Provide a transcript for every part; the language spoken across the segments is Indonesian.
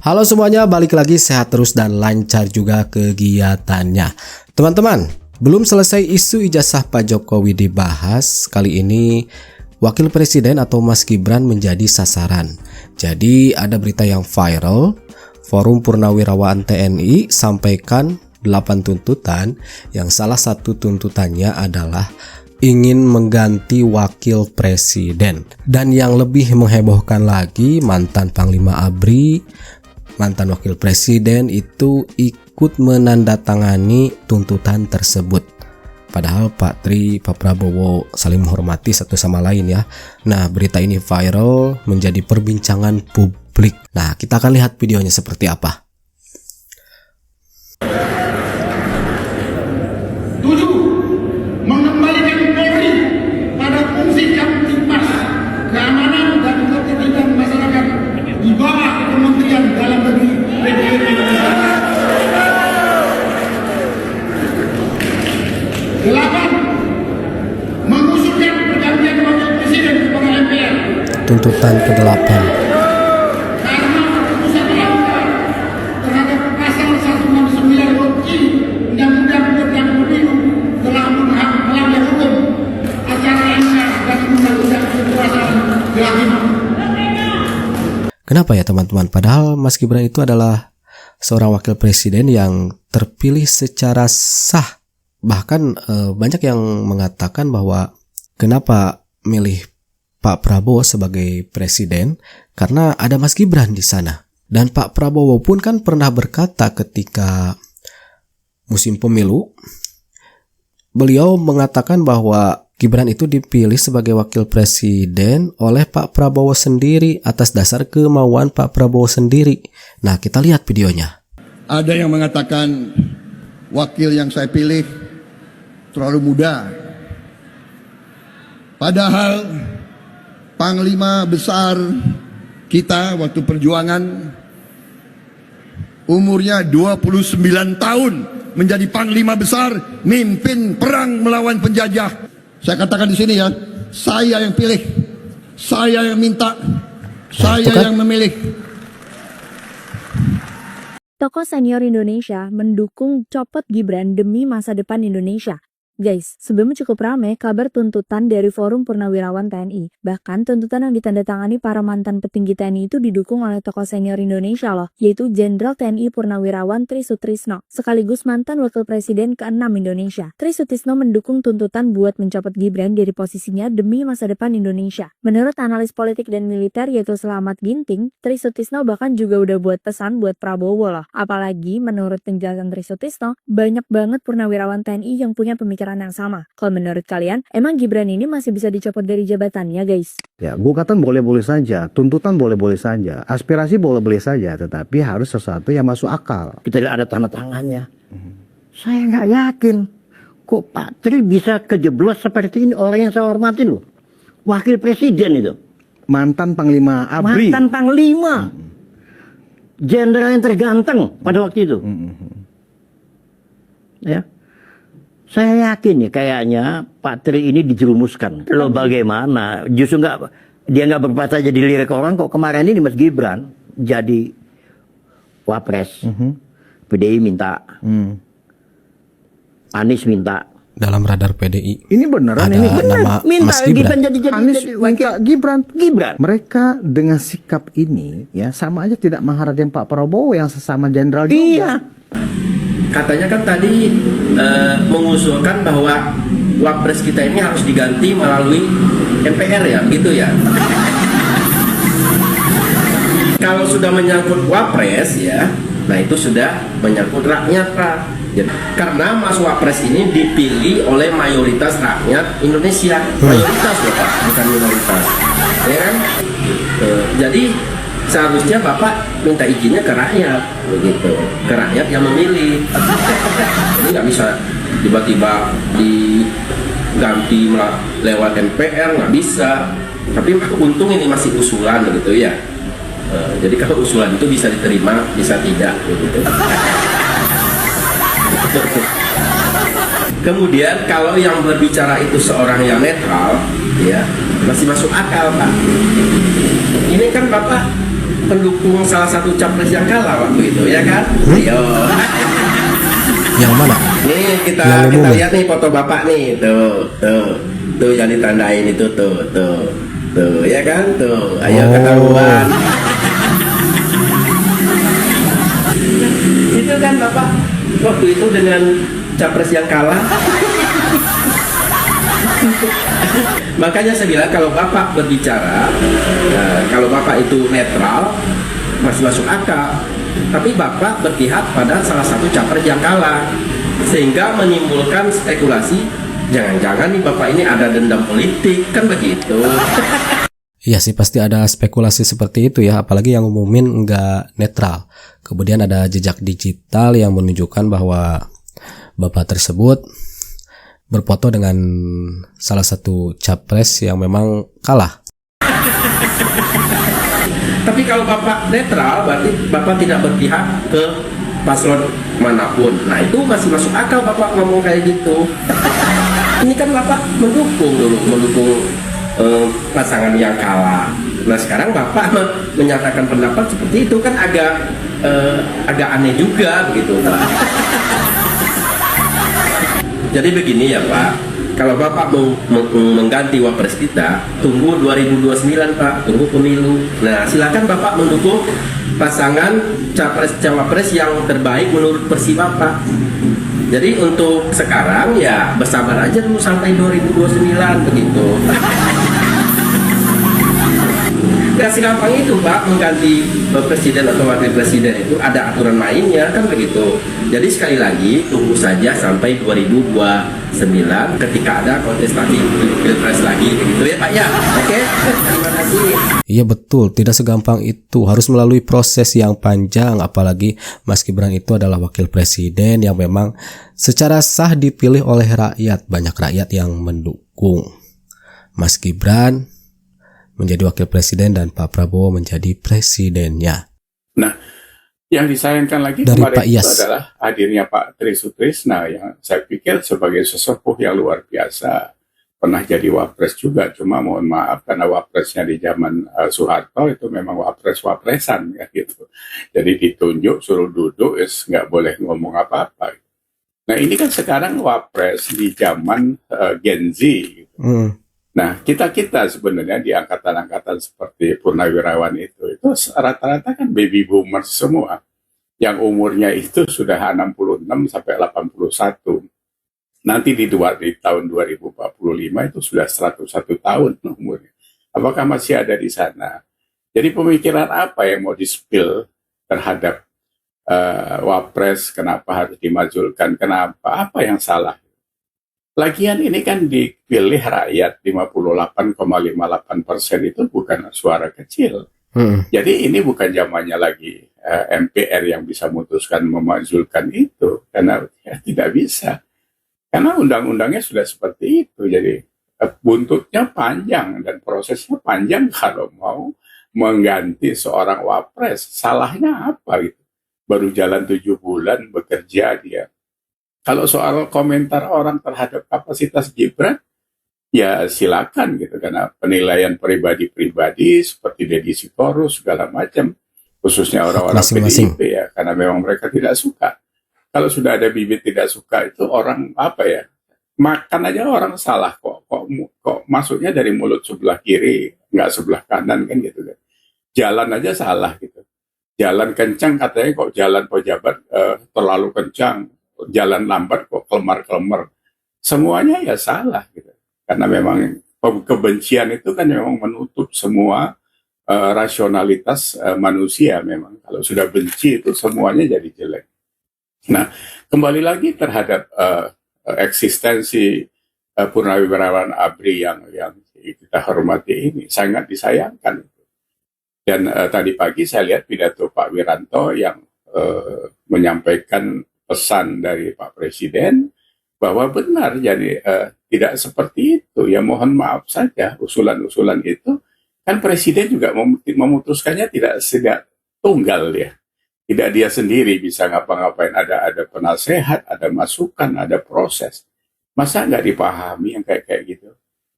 Halo semuanya, balik lagi sehat terus dan lancar juga kegiatannya. Teman-teman, belum selesai isu ijazah Pak Jokowi dibahas, kali ini Wakil Presiden atau Mas Gibran menjadi sasaran. Jadi ada berita yang viral, Forum Purnawirawan TNI sampaikan 8 tuntutan yang salah satu tuntutannya adalah ingin mengganti wakil presiden. Dan yang lebih menghebohkan lagi, mantan Panglima ABRI, mantan wakil presiden itu ikut menandatangani tuntutan tersebut. Padahal Pak Tri, Pak Prabowo saling menghormati satu sama lain ya. Nah, berita ini viral menjadi perbincangan publik. Nah, kita akan lihat videonya seperti apa. 7. Mengembalikan Polri pada fungsi Kamtibmas, keamanan dan ketertiban masyarakat di bawah Kementerian Dalam Negeri Republik Indonesia. 8. Mengusulkan pergantian wakil presiden kepada MPR. Tuntutan ke-8. Karena keputusan MK terhadap pasal 169 Undang-Undang tentang Pemilu telah melanggar hukum acara MK dan Undang-Undang Kekuasaan Kehakiman. Kenapa ya teman-teman? Padahal Mas Gibran itu adalah seorang wakil presiden yang terpilih secara sah. Bahkan banyak yang mengatakan bahwa kenapa milih Pak Prabowo sebagai presiden karena ada Mas Gibran di sana. Dan Pak Prabowo pun kan pernah berkata ketika musim pemilu, beliau mengatakan bahwa Gibran itu dipilih sebagai wakil presiden oleh Pak Prabowo sendiri atas dasar kemauan Pak Prabowo sendiri. Nah, kita lihat videonya. Ada yang mengatakan wakil yang saya pilih terlalu muda. Padahal Panglima besar kita waktu perjuangan umurnya 29 tahun menjadi Panglima besar, mimpin perang melawan penjajah. Saya katakan di sini ya, saya yang pilih, saya yang minta, saya yang memilih. Tokoh senior Indonesia mendukung copot Gibran demi masa depan Indonesia. Guys, sebelumnya cukup ramai kabar tuntutan dari Forum Purnawirawan TNI. Bahkan tuntutan yang ditandatangani para mantan petinggi TNI itu didukung oleh tokoh senior Indonesia loh, yaitu Jenderal TNI Purnawirawan Tri Sutrisno, sekaligus mantan Wakil Presiden ke-6 Indonesia. Tri Sutrisno mendukung tuntutan buat mencopot Gibran dari posisinya demi masa depan Indonesia. Menurut analis politik dan militer yaitu Selamat Ginting, Tri Sutrisno bahkan juga udah buat pesan buat Prabowo loh. Apalagi menurut penjelasan Tri Sutrisno, banyak banget purnawirawan TNI yang punya pemikiran yang sama. Kalau menurut kalian, emang Gibran ini masih bisa dicopot dari jabatannya, guys? Ya, gugatan boleh-boleh saja, tuntutan boleh-boleh saja, aspirasi boleh-boleh saja, tetapi harus sesuatu yang masuk akal. Kita lihat ada tanda tangannya. Saya nggak yakin kok Pak Tri bisa kejeblos seperti ini, orang yang saya hormati loh. Wakil Presiden itu. Mantan Panglima ABRI. Mantan Panglima. Jenderal yang terganteng pada waktu itu. Ya. Saya yakin ya kayaknya Pak Tri ini dijerumuskan. Loh bagaimana? Justru dia nggak berpatah jadi lirik orang kok. Kemarin ini Mas Gibran jadi wapres. PDI minta. Anies minta. Dalam radar PDI. Ini beneran ada ini nama minta Mas Gibran. jadi Anies minta Gibran. Gibran. Mereka dengan sikap ini ya sama aja tidak menghargai Pak Prabowo yang sesama jenderal juga. Iya. Katanya kan tadi mengusulkan bahwa wapres kita ini harus diganti melalui MPR ya, gitu ya. Kalau sudah menyangkut wapres ya, nah itu sudah menyangkut rakyat Pak. Karena Mas Wapres ini dipilih oleh mayoritas rakyat Indonesia, mayoritas loh Pak, bukan minoritas. Ya kan? Jadi seharusnya Bapak minta izinnya ke rakyat, begitu, ke rakyat yang memilih. Jadi nggak bisa tiba-tiba diganti lewat MPR, nggak bisa. Tapi untung ini masih usulan, begitu ya. Jadi kalau usulan itu bisa diterima, bisa tidak, begitu. Kemudian kalau yang berbicara itu seorang yang netral, ya masih masuk akal Pak. Ini kan Bapak pendukung salah satu capres yang kalah waktu itu, ya kan? Ayo. Yang mana? Nih kita Yang kita umum. lihat nih foto bapak nih, tuh yang ditandain itu tuh, ya kan? Tuh, ayo Oh. ketahuan. Itu kan bapak waktu itu dengan capres yang kalah. Makanya saya bilang kalau bapak berbicara, kalau bapak itu netral masih masuk akal. Tapi bapak berpihak pada salah satu capres yang kalah, sehingga menimbulkan spekulasi. Jangan-jangan nih bapak ini ada dendam politik, kan begitu. Iya sih, pasti ada spekulasi seperti itu ya, apalagi yang umumin nggak netral. Kemudian ada jejak digital yang menunjukkan bahwa bapak tersebut berfoto dengan salah satu capres yang memang kalah. Tapi kalau bapak netral, berarti bapak tidak berpihak ke paslon manapun. Nah itu masih masuk akal bapak ngomong kayak gitu. Ini kan bapak mendukung pasangan yang kalah. Nah sekarang bapak menyatakan pendapat seperti itu kan agak aneh juga begitu Pak. Jadi begini ya Pak, kalau Bapak mau mengganti wapres kita, tunggu 2029 Pak, tunggu pemilu. Nah silakan Bapak mendukung pasangan capres-cawapres yang terbaik menurut versi Bapak. Jadi untuk sekarang ya bersabar aja dulu sampai 2029 begitu. Nah segampang itu Pak mengganti presiden atau wakil presiden itu ada aturan mainnya kan begitu. Jadi sekali lagi tunggu saja sampai 2029 ketika ada kontestasi pilpres lagi begitu ya Pak ya. Oke, terima kasih. Iya betul, tidak segampang itu, harus melalui proses yang panjang, apalagi Mas Gibran itu adalah wakil presiden yang memang secara sah dipilih oleh rakyat, banyak rakyat yang mendukung Mas Gibran menjadi wakil presiden dan Pak Prabowo menjadi presidennya. Nah, yang disayangkan lagi Dari kemarin Pak itu Iyas. adalah hadirnya Pak Tri Sutrisna yang saya pikir sebagai sesepuh yang luar biasa, pernah jadi wapres juga, cuma mohon maaf karena wapresnya di zaman Soeharto itu memang wapres-wapresan ya gitu. Jadi ditunjuk suruh duduk, nggak boleh ngomong apa-apa. Nah ini kan sekarang wapres di zaman Gen Z. Gitu. Nah, kita sebenarnya di angkatan-angkatan seperti Purnawirawan itu rata-rata kan baby boomers semua. Yang umurnya itu sudah 66 sampai 81. Nanti di tahun 2045 itu sudah 101 tahun umurnya. Apakah masih ada di sana? Jadi pemikiran apa yang mau di-spill terhadap wapres, kenapa harus dimajulkan, kenapa, apa yang salah? Lagian ini kan dipilih rakyat 58,58% itu bukan suara kecil. Jadi ini bukan zamannya lagi MPR yang bisa memutuskan memajulkan itu, karena ya, tidak bisa. Karena undang-undangnya sudah seperti itu. Jadi buntutnya panjang dan prosesnya panjang kalau mau mengganti seorang wapres. Salahnya apa gitu? Baru jalan 7 bulan bekerja dia. Kalau soal komentar orang terhadap kapasitas Gibran, ya silakan gitu, karena penilaian pribadi-pribadi seperti Deddy Sitorus segala macam, khususnya orang-orang Masing-masing. PDIP ya, karena memang mereka tidak suka. Kalau sudah ada bibit tidak suka itu orang apa ya, makan aja orang salah kok masuknya dari mulut sebelah kiri, nggak sebelah kanan kan gitu kan. Jalan aja salah gitu. Jalan kencang katanya kok jalan pejabat terlalu kencang. Jalan lambat kok kelemar-kelemar. Semuanya ya salah gitu. Karena memang kebencian itu kan memang menutup semua rasionalitas manusia memang. Kalau sudah benci itu semuanya jadi jelek. Nah, kembali lagi terhadap eksistensi Purnawirawan ABRI yang kita hormati ini sangat disayangkan. Dan tadi pagi saya lihat pidato Pak Wiranto yang menyampaikan pesan dari Pak Presiden bahwa benar jadi tidak seperti itu. Ya mohon maaf saja usulan-usulan itu kan Presiden juga memutuskannya tidak tunggal ya. Tidak dia sendiri bisa ngapa-ngapain, ada penasehat, ada masukan, ada proses. Masa nggak dipahami yang kayak gitu?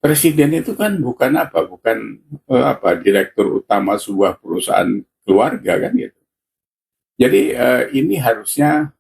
Presiden itu kan bukan direktur utama sebuah perusahaan keluarga kan gitu. Jadi ini harusnya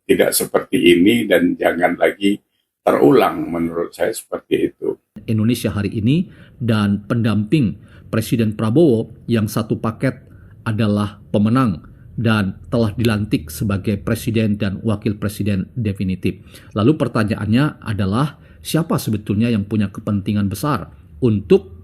tidak seperti ini dan jangan lagi terulang menurut saya seperti itu. Indonesia hari ini dan pendamping Presiden Prabowo yang satu paket adalah pemenang dan telah dilantik sebagai presiden dan wakil presiden definitif. Lalu pertanyaannya adalah siapa sebetulnya yang punya kepentingan besar untuk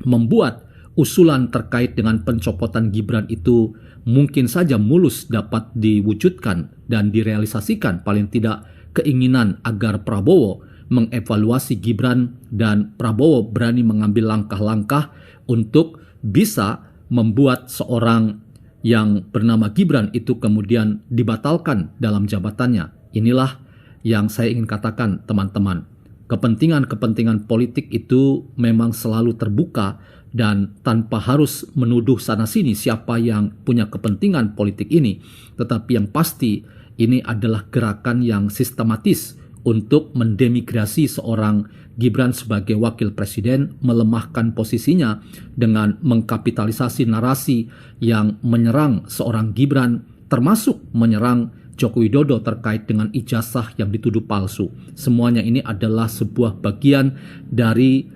membuat usulan terkait dengan pencopotan Gibran itu mungkin saja mulus dapat diwujudkan dan direalisasikan, paling tidak keinginan agar Prabowo mengevaluasi Gibran dan Prabowo berani mengambil langkah-langkah untuk bisa membuat seorang yang bernama Gibran itu kemudian dibatalkan dalam jabatannya. Inilah yang saya ingin katakan, teman-teman. Kepentingan-kepentingan politik itu memang selalu terbuka dan tanpa harus menuduh sana-sini siapa yang punya kepentingan politik ini. Tetapi yang pasti ini adalah gerakan yang sistematis untuk mendemigrasi seorang Gibran sebagai wakil presiden, melemahkan posisinya dengan mengkapitalisasi narasi yang menyerang seorang Gibran, termasuk menyerang Joko Widodo terkait dengan ijazah yang dituduh palsu. Semuanya ini adalah sebuah bagian dari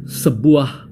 sebuah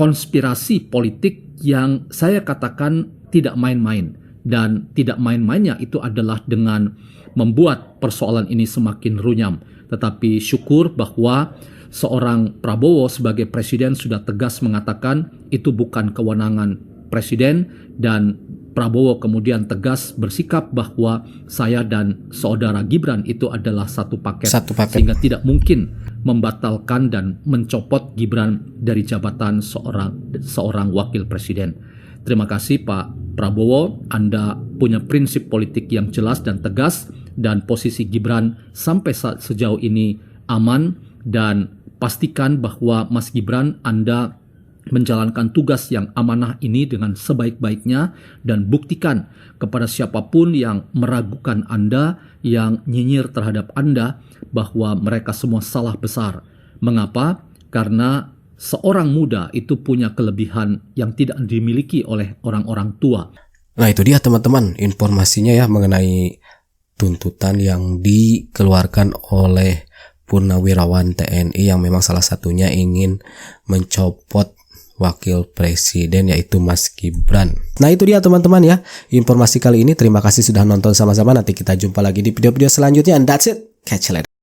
konspirasi politik yang saya katakan tidak main-main. Dan tidak main-mainnya itu adalah dengan membuat persoalan ini semakin runyam. Tetapi syukur bahwa seorang Prabowo sebagai presiden sudah tegas mengatakan itu bukan kewenangan presiden, dan Prabowo kemudian tegas bersikap bahwa saya dan saudara Gibran itu adalah satu paket. Sehingga tidak mungkin membatalkan dan mencopot Gibran dari jabatan seorang wakil presiden. Terima kasih Pak Prabowo, Anda punya prinsip politik yang jelas dan tegas, dan posisi Gibran sampai sejauh ini aman, dan pastikan bahwa Mas Gibran Anda menjalankan tugas yang amanah ini dengan sebaik-baiknya, dan buktikan kepada siapapun yang meragukan Anda, yang nyinyir terhadap Anda, bahwa mereka semua salah besar. Mengapa? Karena seorang muda itu punya kelebihan yang tidak dimiliki oleh orang-orang tua. Nah itu dia teman-teman informasinya ya mengenai tuntutan yang dikeluarkan oleh Purnawirawan TNI yang memang salah satunya ingin mencopot wakil presiden yaitu Mas Gibran. Nah itu dia teman-teman ya informasi kali ini. Terima kasih sudah nonton sama-sama. Nanti kita jumpa lagi di video-video selanjutnya, and that's it. Catch you later.